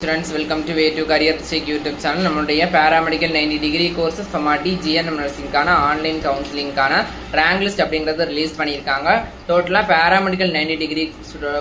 Friends, welcome to Way to Career Check YouTube channel. நம்மளுடைய paramedical 90 degree courses FMRT GNM nursingகான online கவுன்சிலிங்கான rank list அப்படிங்கறத release பண்ணிருக்காங்க. டோட்டலா paramedical 90 degree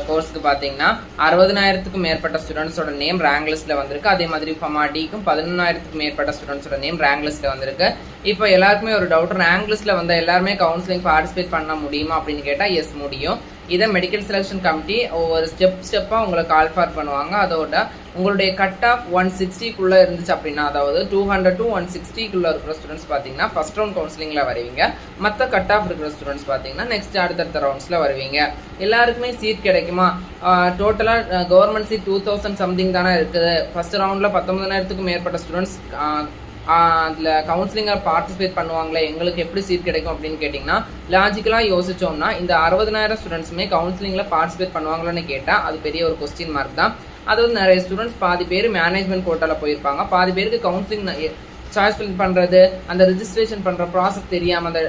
கோர்ஸ்க்கு பாத்தீங்கன்னா 60000க்கு மேற்பட்ட ஸ்டூடண்ட்ஸோட நேம் ரேங்க் லிஸ்ட்ல வந்திருக்கு. அதே மாதிரி FMRTக்கும் 11000க்கு மேற்பட்ட ஸ்டூடண்ட்ஸோட நேம் ரேங்க் லிஸ்ட்ல வந்திருக்கு. இப்போ எல்லாருக்குமே ஒரு டவுட், ரேங்க் லிஸ்ட்ல வந்த எல்லாரும் கவுன்சிலிங் பார்ட்டிசிபேட் பண்ண முடியுமா அப்படின்னு கேட்டா எஸ் முடியும். இதை மெடிக்கல் செலெக்ஷன் கமிட்டி ஒவ்வொரு ஸ்டெப்பாக உங்களை கால் ஃபார் பண்ணுவாங்க. அதோட உங்களுடைய கட் ஆஃப் 160க்குள்ளே இருந்துச்சு அப்படின்னா, அதாவது 200 to 160க்குள்ளே இருக்கிற ஸ்டூடெண்ட்ஸ் பார்த்தீங்கன்னா ஃபர்ஸ்ட் ரவுண்ட் கவுன்சிலிங்கில் வருவீங்க. மற்ற கட் ஆஃப் இருக்கிற ஸ்டூடெண்ட்ஸ் பார்த்தீங்கன்னா நெக்ஸ்ட் அடுத்தடுத்த ரவுண்ட்ஸில் வருவீங்க. எல்லாருக்குமே சீட் கிடைக்குமா? டோட்டலாக கவர்மெண்ட் சீட் 2000 சம்திங் தானே இருக்குது. ஃபர்ஸ்ட் ரவுண்டில் 19000க்கு மேற்பட்ட ஸ்டூடெண்ட்ஸ் அதில் கவுன்சிலிங்கில் பார்ட்டிசிபேட் பண்ணுவாங்களே, எங்களுக்கு எப்படி சீட் கிடைக்கும் அப்படின்னு கேட்டிங்கன்னா, லாஜிக்கலாக யோசிச்சோம்னா இந்த 60000 ஸ்டூடெண்ட்ஸுமே கவுன்சிலிங்கில் பார்ட்டிசிபேட் பண்ணுவாங்களான்னு கேட்டால் அது பெரிய ஒரு கொஸ்டின் மார்க் தான். அது வந்து நிறைய ஸ்டூடெண்ட்ஸ் பாதி பேர் மேனேஜ்மெண்ட் கோட்டாவில் போயிருப்பாங்க, பாதி பேருக்கு கவுன்சிலிங் சாய்ஸ் ஃபில் பண்ணுறது, அந்த ரிஜிஸ்ட்ரேஷன் பண்ணுற ப்ராசஸ் தெரியாமல், அந்த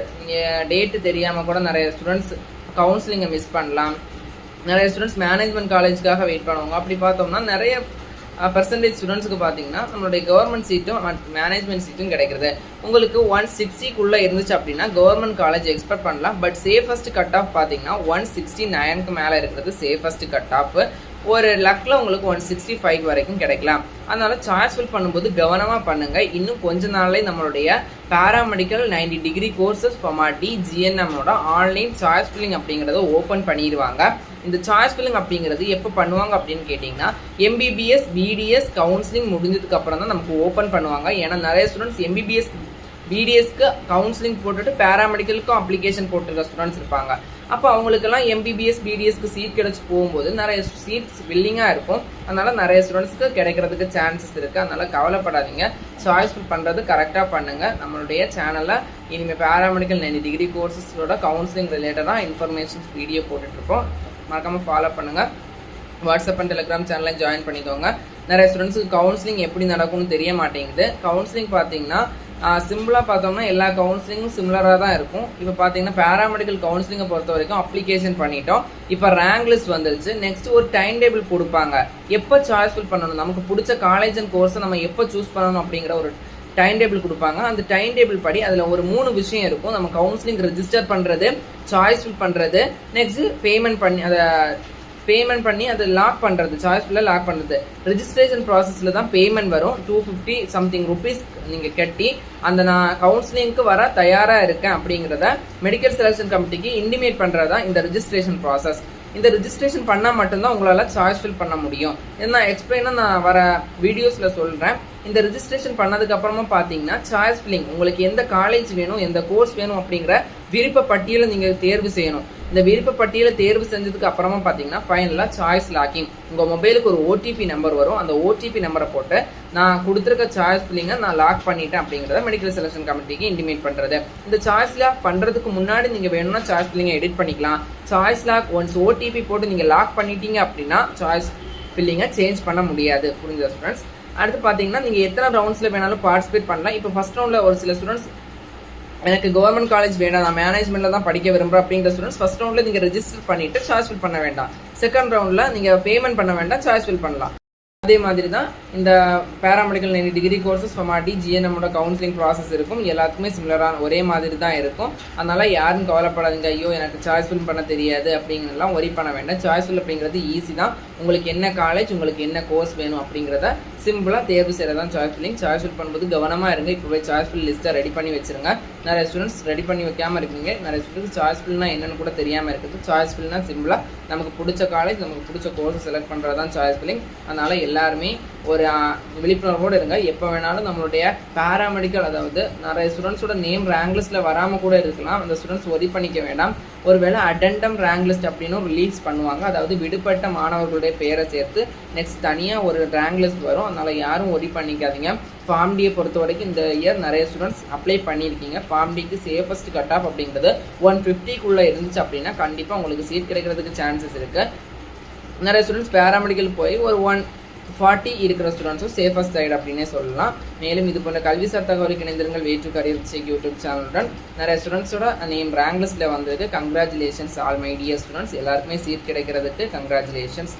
டேட்டு தெரியாமல் கூட நிறைய ஸ்டூடெண்ட்ஸ் கவுன்சிலிங்கை மிஸ் பண்ணலாம். நிறைய ஸ்டூடெண்ட்ஸ் மேனேஜ்மெண்ட் காலேஜுக்காக வெயிட் பண்ணுவாங்க. அப்படி பார்த்தோம்னா நிறைய பர்சன்டேஜ் ஸ்டூடெண்ட்ஸுக்கு பார்த்தீங்கன்னா நம்மளுடைய கவர்மெண்ட் சீட்டும் மேனேஜ்மெண்ட் சீட்டும் கிடைக்கிறது. உங்களுக்கு 160க்குள்ளே இருந்துச்சு அப்படின்னா கவர்மெண்ட் காலேஜ் எக்ஸ்பெக்ட் பண்ணலாம். பட் சேஃபஸ்ட் கட் ஆஃப் பார்த்தீங்கன்னா 169க்கு மேலே இருக்கிறது சேஃபஸ்ட் கட் ஆஃப். ஒரு லக்கில் உங்களுக்கு 165 வரைக்கும் கிடைக்கலாம். அதனால சாய்ஸ் ஃபில் பண்ணும்போது கவனமாக பண்ணுங்க. இன்னும் கொஞ்ச நாள்லேயே நம்மளுடைய பாராமெடிக்கல் 90 டிகிரி கோர்சஸ் FMRT GNMோட ஆன்லைன் சாய்ஸ் ஃபில்லிங் அப்படிங்கிறத ஓப்பன் பண்ணிடுவாங்க. இந்த சாய்ஸ் ஃபில்லிங் அப்படிங்கிறது எப்போ பண்ணுவாங்க அப்படின்னு கேட்டிங்கன்னா, MBBS BDS கவுன்சிலிங் முடிஞ்சதுக்கு அப்புறம் தான் நமக்கு ஓப்பன் பண்ணுவாங்க. ஏன்னா நிறைய ஸ்டூடெண்ட்ஸ் MBBS BDSக்கு கவுன்சிலிங் போட்டுட்டு பேராமெடிக்கலுக்கும் அப்ளிகேஷன் போட்டுருக்க ஸ்டூடெண்ட்ஸ் இருப்பாங்க. அப்போ அவங்களுக்கெல்லாம் MBBS BDSக்கு சீட் கிடைச்சி போகும்போது நிறைய சீட்ஸ் வில்லிங்காக இருக்கும். அதனால் நிறைய ஸ்டூடெண்ட்ஸ்க்கு கிடைக்கிறதுக்கு சான்சஸ் இருக்குது. அதனால் கவலைப்படாதீங்க, சாய்ஸ் ஃபில் பண்ணுறது கரெக்டாக பண்ணுங்கள். நம்மளுடைய சேனலில் இனிமேல் பேராமெடிக்கல் 90 டிகிரி கோர்சஸோட கவுன்சிலிங் ரிலேட்டடாக இன்ஃபர்மேஷன்ஸ் வீடியோ போட்டுட்ருப்போம். மறக்காமல் ஃபாலோ பண்ணுங்கள். வாட்ஸ்அப் அண்ட் டெலிகிராம் சேனலில் ஜாயின் பண்ணிக்கோங்க. நிறைய ஸ்டூடெண்ட்ஸுக்கு கவுன்சிலிங் எப்படி நடக்கும்னு தெரிய மாட்டேங்குது. கவுன்சிலிங் பார்த்தீங்கன்னா சிம்பிளாக பார்த்தோம்னா எல்லா கவுன்சிலிங்கும் சிமிலராக தான் இருக்கும். இப்போ பார்த்தீங்கன்னா பேராமெடிக்கல் கவுன்சிலிங்கை பொறுத்த வரைக்கும் அப்ளிகேஷன் பண்ணிட்டோம். இப்போ ரேங்க் லிஸ்ட் வந்துருச்சு. நெக்ஸ்ட் ஒரு டைம் டேபிள் கொடுப்பாங்க, எப்போ சாய்ஸ் ஃபில் பண்ணணும், நமக்கு பிடிச்ச காலேஜ் அண்ட் கோர்ஸை நம்ம எப்போ சூஸ் பண்ணணும் அப்படிங்கிற ஒரு டைம் டேபிள் கொடுப்பாங்க. அந்த டைம் டேபிள் படி அதில் ஒரு 3 விஷயம் இருக்கும். நம்ம கவுன்சிலிங் ரெஜிஸ்டர் பண்ணுறது, சாய்ஸ் ஃபில் பண்ணுறது, நெக்ஸ்ட் பேமெண்ட் பண்ணி அதை லாக் பண்ணுறது, சாய்ஸ் ஃபில்ல லாக் பண்ணுறது. ரெஜிஸ்ட்ரேஷன் ப்ராசஸில் தான் பேமெண்ட் வரும். 250 சம்திங் ருபீஸ் நீங்கள் கட்டி அந்த நான் கவுன்சிலிங்க்கு வர தயாராக இருக்கேன் அப்படிங்கிறத மெடிக்கல் செலெக்ஷன் கமிட்டிக்கு இன்டிமேட் பண்ணுறது தான் இந்த ரெஜிஸ்ட்ரேஷன் ப்ராசஸ். இந்த ரெஜிஸ்ட்ரேஷன் பண்ணால் மட்டும்தான் உங்களால் சாய்ஸ் ஃபில் பண்ண முடியும். நான் எக்ஸ்பிளைனாக நான் வர வீடியோஸில் சொல்கிறேன். இந்த ரெஜிஸ்ட்ரேஷன் பண்ணதுக்கப்புறமா பார்த்தீங்கன்னா சாய்ஸ் ஃபில்லிங், உங்களுக்கு எந்த காலேஜ் வேணும், எந்த கோர்ஸ் வேணும் அப்படிங்கிற விருப்ப பட்டியலை நீங்கள் தேர்வு செய்யணும். இந்த விருப்ப பட்டியலை தேர்வு செஞ்சதுக்கு அப்புறமா பார்த்தீங்கன்னா ஃபைனலாக சாய்ஸ் லாக்கிங். உங்கள் மொபைலுக்கு ஒரு OTP நம்பர் வரும். அந்த OTP நம்பரை போட்டு நான் கொடுத்துருக்க சாய்ஸ் ஃபில்லிங்கை நான் லாக் பண்ணிட்டேன் அப்படிங்கிறத மெடிக்கல் செலெக்ஷன் கமிட்டிக்கு இன்டிமேட் பண்ணுறது. இந்த சாய்ஸ் லாக் பண்ணுறதுக்கு முன்னாடி நீங்கள் வேணும்னா சாய்ஸ் ஃபில்லிங்கை எடிட் பண்ணிக்கலாம். சாய்ஸ் லாக் ஒன்ஸ் OTP போட்டு நீங்கள் லாக் பண்ணிட்டீங்க அப்படின்னா சாய்ஸ் ஃபில்லிங்கை சேஞ்ச் பண்ண முடியாது. புரிஞ்ச ஸ்டூடெண்ட்ஸ்? அடுத்து பார்த்தீங்கன்னா நீங்கள் எத்தனை ரவுண்ட்ஸில் வேணாலும் பார்ட்டிசிபேட் பண்ணலாம். இப்போ ஃபர்ஸ்ட் ரவுண்டில் ஒரு சில ஸ்டூடெண்ட்ஸ் எனக்கு கவர்மெண்ட் காலேஜ் வேண்டாம், நான் மேனேஜ்மெண்ட்டில் தான் படிக்க விரும்புகிறேன் அப்படிங்கிற ஸ்டூடெண்ட்ஸ் ஃபர்ஸ்ட் ரவுண்டில் நீங்கள் ரெஜிஸ்டர் பண்ணிவிட்டு சாய்ஸ் ஃபில் பண்ண வேண்டாம். செகண்ட் ரவுண்டில் நீங்கள் பேமெண்ட் பண்ண வேண்டாம், சாய்ஸ் ஃபில் பண்ணலாம். அதே மாதிரி தான் இந்த பேராமெடிக்கல் 90 டிகிரி கோர்சஸ் FMRT GNMோட கவுன்சிலிங் ப்ராசஸ் இருக்கும். எல்லாத்துக்குமே சிமிலரான ஒரே மாதிரி தான் இருக்கும். அதனால் யாரும் கவலைப்படாதீங்க, ஐயோ எனக்கு சாய்ஸ் ஃபில் பண்ண தெரியாது அப்படிங்கிறதெல்லாம் ஒரி பண்ண வேண்டாம். சாய்ஸ் ஃபில் அப்படிங்கிறது ஈஸி தான். உங்களுக்கு என்ன காலேஜ், உங்களுக்கு என்ன கோர்ஸ் வேணும் அப்படிங்கிறத சிம்பிளாக தேர்வு செய்கிறது தான் சாய்ஸ் ஃபில்லிங். சாய்ஸ் ஃபில் பண்ணும்போது கவனமாக இருங்க. இப்போ போய் சாய்ஸ் ஃபில் லிஸ்ட்டை ரெடி பண்ணி வச்சுருங்க. நிறைய ஸ்டூடெண்ட்ஸ் ரெடி பண்ணி வைக்காமல் இருக்கீங்க. நிறைய ஸ்டூடெண்ட்ஸ் சாய்ஸ் ஃபில்னா என்னென்னு கூட தெரியாமல் இருக்குது. சாய்ஸ் ஃபில்னா சிம்பிளாக நமக்கு பிடிச்ச காலேஜ், நமக்கு பிடிச்ச கோர்ஸை செலக்ட் பண்ணுறது தான் சாய்ஸ் ஃபில்லிங். அதனால் எல்லாருமே ஒரு விழிப்புணர்வோடு இருங்க. எப்போ வேணாலும் நம்மளுடைய பேராமெடிக்கல், அதாவது நிறைய ஸ்டூடெண்ட்ஸோட நேம் ரேங்க் லிஸ்ட்டில் வராமல் கூட இருக்கலாம். அந்த ஸ்டூடெண்ட்ஸ் ஒரி பண்ணிக்க வேண்டாம். ஒருவேளை அடெண்டம் ரேங்க் லிஸ்ட் அப்படின்னும் ரிலீஸ் பண்ணுவாங்க. அதாவது விடுபட்ட மாணவர்களுடைய பேரை சேர்த்து நெக்ஸ்ட் தனியாக ஒரு ரேங்க் லிஸ்ட் வரும். அதனால் யாரும் ஒரி பண்ணிக்காதீங்க. ஃபார்ம் டியை பொறுத்த வரைக்கும் இந்த இயர் நிறைய ஸ்டூடெண்ட்ஸ் அப்ளை பண்ணியிருக்கீங்க. ஃபார்ம் டிக்கு சேஃபஸ்ட் கட் ஆஃப் அப்படிங்கிறது 150க்குள்ளே இருந்துச்சு அப்படின்னா கண்டிப்பாக உங்களுக்கு சீட் கிடைக்கிறதுக்கு சான்சஸ் இருக்குது. நிறைய ஸ்டூடெண்ட்ஸ் பேராமெடிக்கல் போய் ஒரு 140 இருக்கிற ஸ்டூடெண்ட்ஸும் சேஃபஸ்ட் சைடு அப்படின்னே சொல்லலாம். மேலும் இது போன்ற கல்விசார் தகவலுக்கு இணைந்திருங்கள் way to career check YouTube சேனலுடன். நிறைய ஸ்டூடெண்ட்ஸோட நேம் ரேங்க் லிஸ்ட்டில் வந்திருக்கு. Congratulations all my dear students. எல்லாருக்குமே சீட் கிடைக்கிறதுக்கு கங்க்ராச்சுலேஷன்ஸ்.